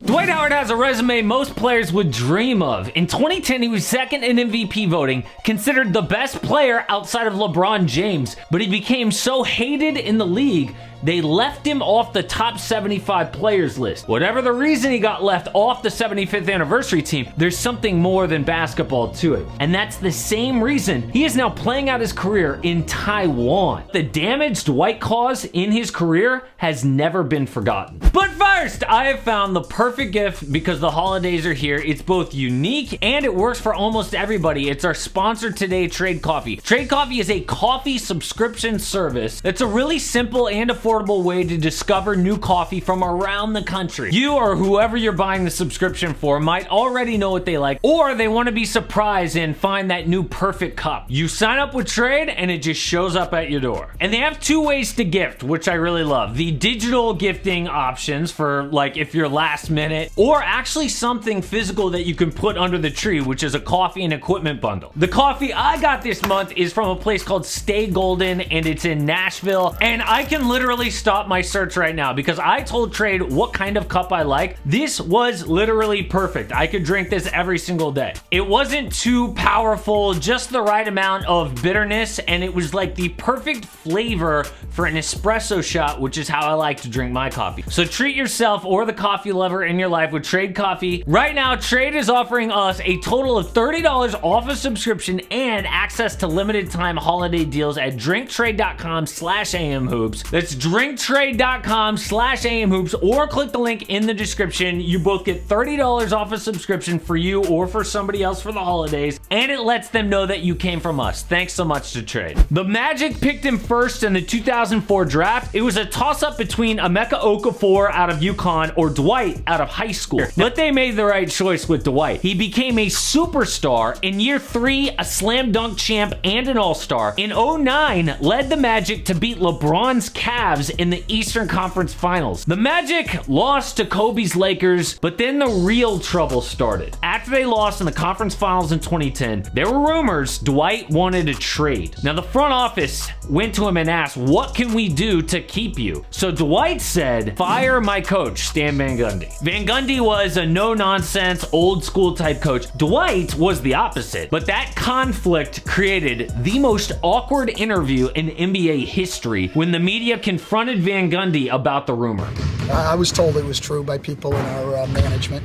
Dwight Howard has a resume most players would dream of. In 2010, he was second in MVP voting, considered the best player outside of LeBron James, but he became so hated in the league, they left him off the top 75 players list. Whatever the reason he got left off the 75th anniversary team, there's something more than basketball to it. And that's the same reason he is now playing out his career in Taiwan. The damage Dwight caused in his career has never been forgotten. But first, I have found the perfect gift because the holidays are here. It's both unique and it works for almost everybody. It's our sponsor today, Trade Coffee. Trade Coffee is a coffee subscription service that's a really simple and affordable way to discover new coffee from around the country. You or whoever you're buying the subscription for might already know what they like, or they want to be surprised and find that new perfect cup. You sign up with Trade and it just shows up at your door. And they have two ways to gift, which I really love. The digital gifting options for like if you're last minute, or actually something physical that you can put under the tree, which is a coffee and equipment bundle. The coffee I got this month is from a place called Stay Golden and it's in Nashville, and I can literally stop my search right now because I told Trade what kind of cup I like. This was literally perfect. I could drink this every single day. It wasn't too powerful, just the right amount of bitterness, and it was like the perfect flavor for an espresso shot, which is how I like to drink my coffee. So treat yourself or the coffee lover in your life with Trade Coffee. Right now, Trade is offering us a total of $30 off a subscription and access to limited time holiday deals at drinktrade.com/amhoops. That's drinktrade.com/amhoops, or click the link in the description. You both get $30 off a subscription for you or for somebody else for the holidays, and it lets them know that you came from us. Thanks so much to Trade. The Magic picked him first in the 2004 draft. It was a toss-up between Emeka Okafor out of UConn or Dwight out of high school, but they made the right choice with Dwight. He became a superstar. In year 3, a slam dunk champ and an all-star. In 2009, led the Magic to beat LeBron's Cavs in the Eastern Conference Finals. The Magic lost to Kobe's Lakers, but then the real trouble started. After they lost in the conference finals in 2010, there were rumors Dwight wanted a trade. Now the front office went to him and asked, what can we do to keep you? So Dwight said, fire my coach, Stan Van Gundy. Van Gundy was a no-nonsense, old-school type coach. Dwight was the opposite, but that conflict created the most awkward interview in NBA history when the media confronted Van Gundy about the rumor. I was told it was true by people in our management.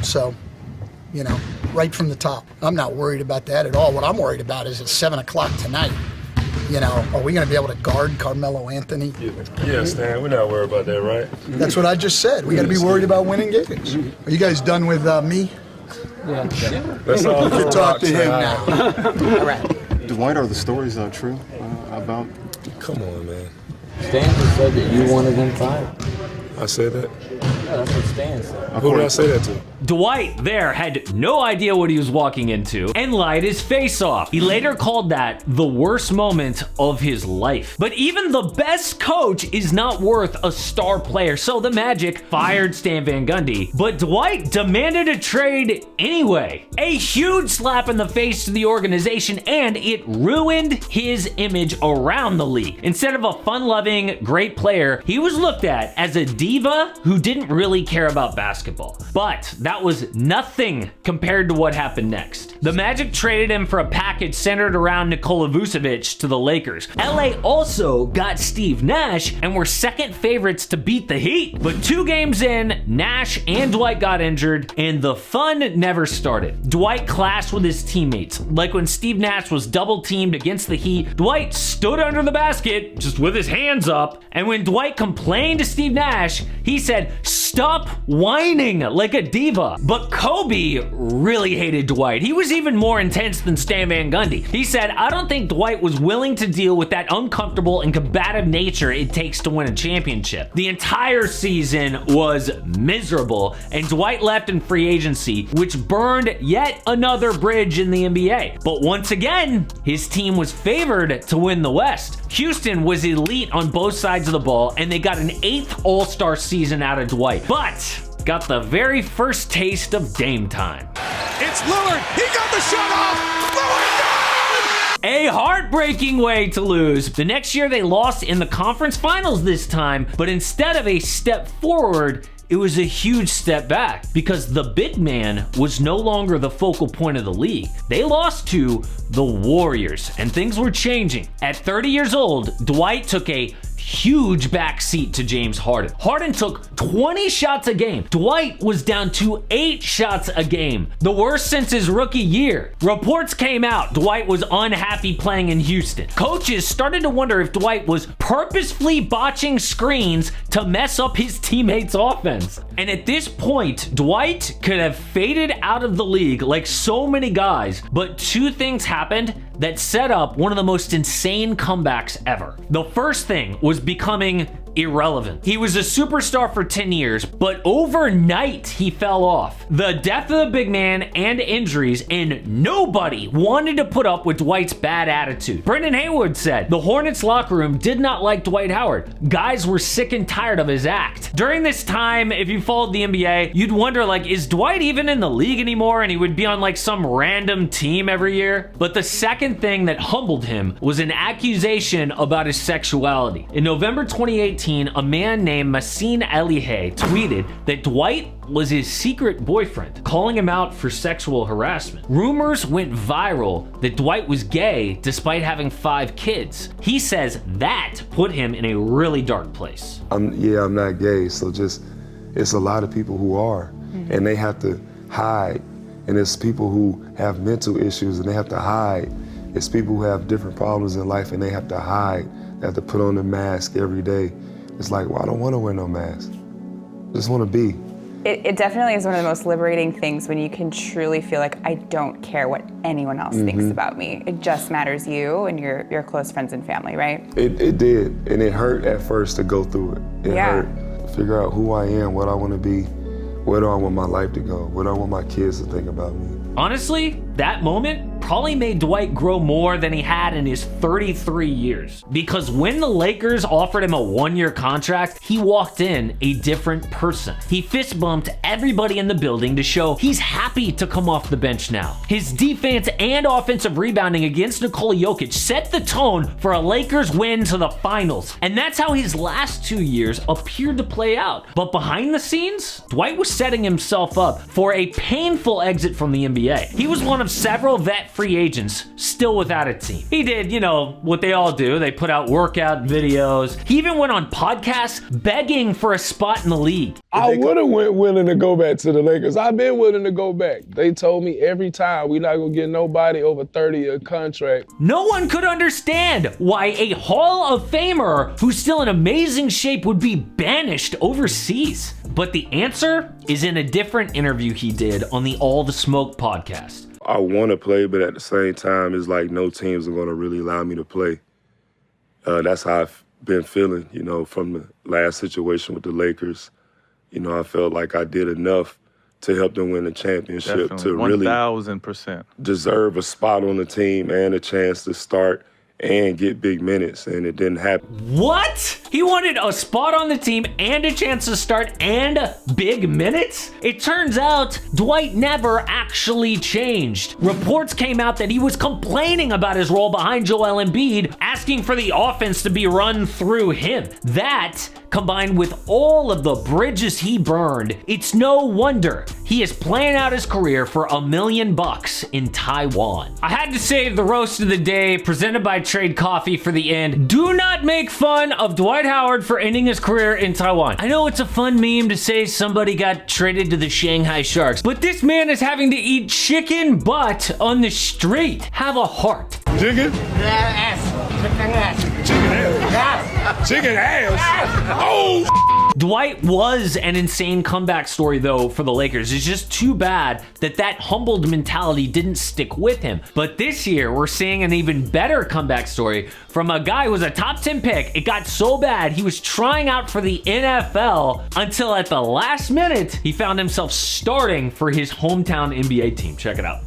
So, you know, right from the top. I'm not worried about that at all. What I'm worried about is at 7 o'clock tonight. You know, are we going to be able to guard Carmelo Anthony? Yeah, Stan, we're not worried about that, right? That's what I just said. We got to be worried about winning games. Are you guys done with me? Yeah. Let's all You can talk to him now. All right. Dwight, are the stories true about? Come on, man. Stan just said that you wanted him fired. I said that? Yeah, that's what Stan said. Who did I say that to? Dwight there had no idea what he was walking into and lied his face off. He later called that the worst moment of his life. But even the best coach is not worth a star player, so the Magic fired Stan Van Gundy, but Dwight demanded a trade anyway. A huge slap in the face to the organization, and it ruined his image around the league. Instead of a fun-loving, great player, he was looked at as a diva who didn't really care about basketball. But that was nothing compared to what happened next. The Magic traded him for a package centered around Nikola Vucevic to the Lakers. LA also got Steve Nash and were second favorites to beat the Heat. But 2 games in, Nash and Dwight got injured and the fun never started. Dwight clashed with his teammates. Like when Steve Nash was double teamed against the Heat, Dwight stood under the basket just with his hands up. And when Dwight complained to Steve Nash, he said, "Stop whining like a diva." But Kobe really hated Dwight. He was even more intense than Stan Van Gundy. He said, "I don't think Dwight was willing to deal with that uncomfortable and combative nature it takes to win a championship." The entire season was miserable, and Dwight left in free agency, which burned yet another bridge in the NBA. But once again, his team was favored to win the West. Houston was elite on both sides of the ball, and they got an 8th All-Star season out of Dwight, but got the very first taste of Dame time. It's Lillard. He got the shot off. Lillard! A heartbreaking way to lose. The next year they lost in the conference finals this time, but instead of a step forward, it was a huge step back because the big man was no longer the focal point of the league. They lost to the Warriors, and things were changing. At 30 years old, Dwight took a huge backseat to James Harden. Harden took 20 shots a game. Dwight was down to 8 shots a game, the worst since his rookie year. Reports came out Dwight was unhappy playing in Houston. Coaches started to wonder if Dwight was purposefully botching screens to mess up his teammates' offense. And at this point, Dwight could have faded out of the league like so many guys, but two things happened that set up one of the most insane comebacks ever. The first thing was becoming irrelevant. He was a superstar for 10 years, but overnight he fell off. The death of the big man and injuries, and nobody wanted to put up with Dwight's bad attitude. Brendan Haywood said the Hornets locker room did not like Dwight Howard. Guys were sick and tired of his act. During this time, if you followed the NBA, you'd wonder, like, is Dwight even in the league anymore? And he would be on like some random team every year. But the second thing that humbled him was an accusation about his sexuality. In November 2018, a man named Mason Plumlee tweeted that Dwight was his secret boyfriend, calling him out for sexual harassment. Rumors went viral that Dwight was gay despite having 5 kids. He says that put him in a really dark place. I'm not gay, so just, it's a lot of people who are, and they have to hide. And it's people who have mental issues and they have to hide. It's people who have different problems in life and they have to hide. They have to put on a mask every day. It's like, well, I don't want to wear no mask. I just want to be. It definitely is one of the most liberating things when you can truly feel like I don't care what anyone else thinks about me. It just matters you and your close friends and family, right? It did, and it hurt at first to go through it. It hurt. Figure out who I am, what I want to be, where do I want my life to go, what do I want my kids to think about me. Honestly, that moment probably made Dwight grow more than he had in his 33 years. Because when the Lakers offered him a 1-year contract, he walked in a different person. He fist bumped everybody in the building to show he's happy to come off the bench now. His defense and offensive rebounding against Nikola Jokic set the tone for a Lakers win to the finals. And that's how his last 2 years appeared to play out. But behind the scenes, Dwight was setting himself up for a painful exit from the NBA. He was one of several vet free agents still without a team. He did, what they all do. They put out workout videos. He even went on podcasts begging for a spot in the league. I would have went willing to go back to the Lakers. I've been willing to go back. They told me every time we're not going to get nobody over 30 a contract. No one could understand why a Hall of Famer who's still in amazing shape would be banished overseas. But the answer is in a different interview he did on the All the Smoke podcast. I want to play, but at the same time, it's like no teams are going to really allow me to play. That's how I've been feeling, from the last situation with the Lakers. I felt like I did enough to help them win the championship. Definitely. To really 1,000%. deserve a spot on the team and a chance to start and get big minutes, and it didn't happen. What? He wanted a spot on the team and a chance to start and big minutes? It turns out Dwight never actually changed. Reports came out that he was complaining about his role behind Joel Embiid, asking for the offense to be run through him. That, combined with all of the bridges he burned, it's no wonder he is playing out his career for $1 million in Taiwan. I had to save the roast of the day, presented by Trade Coffee, for the end. Do not make fun of Dwight Howard for ending his career in Taiwan. I know it's a fun meme to say somebody got traded to the Shanghai Sharks, but this man is having to eat chicken butt on the street. Have a heart. Chicken? Chicken ass. Oh! Dwight was an insane comeback story, though, for the Lakers. It's just too bad that humbled mentality didn't stick with him. But this year, we're seeing an even better comeback story from a guy who was a top 10 pick. It got so bad, he was trying out for the NFL until at the last minute, he found himself starting for his hometown NBA team. Check it out.